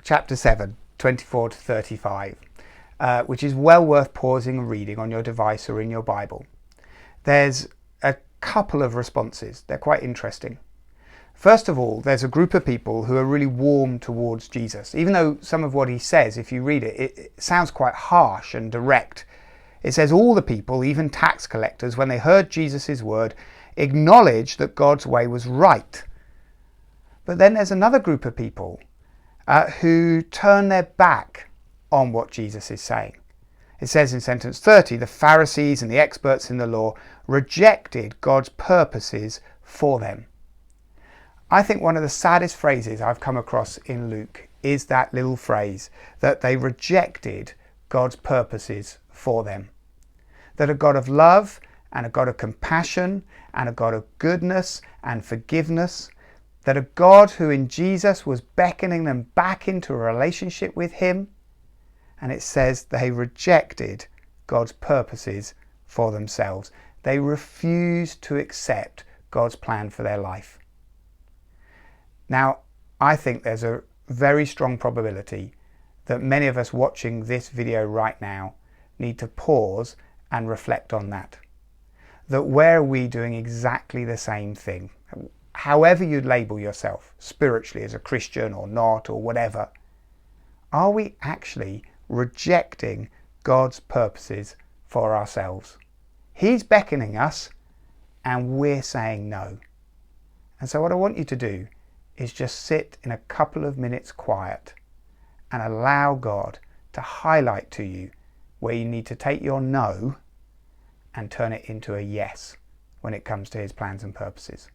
chapter 7, 24 to 35, which is well worth pausing and reading on your device or in your Bible. There's a couple of responses. They're quite interesting. First of all, there's a group of people who are really warm towards Jesus. Even though some of what he says, if you read it, it sounds quite harsh and direct. It says all the people, even tax collectors, when they heard Jesus' word, acknowledged that God's way was right. But then there's another group of people who turn their back on what Jesus is saying. It says in sentence 30, the Pharisees and the experts in the law rejected God's purposes for them. I think one of the saddest phrases I've come across in Luke is that little phrase that they rejected God's purposes for them. That a God of love and a God of compassion and a God of goodness and forgiveness, that a God who in Jesus was beckoning them back into a relationship with him, and it says they rejected God's purposes for themselves. They refused to accept God's plan for their life. Now, I think there's a very strong probability that many of us watching this video right now need to pause and reflect on that. That where are we doing exactly the same thing? However you label yourself, spiritually as a Christian or not or whatever, are we actually rejecting God's purposes for ourselves? He's beckoning us and we're saying no. And so what I want you to do is just sit in a couple of minutes quiet and allow God to highlight to you where you need to take your no and turn it into a yes when it comes to his plans and purposes.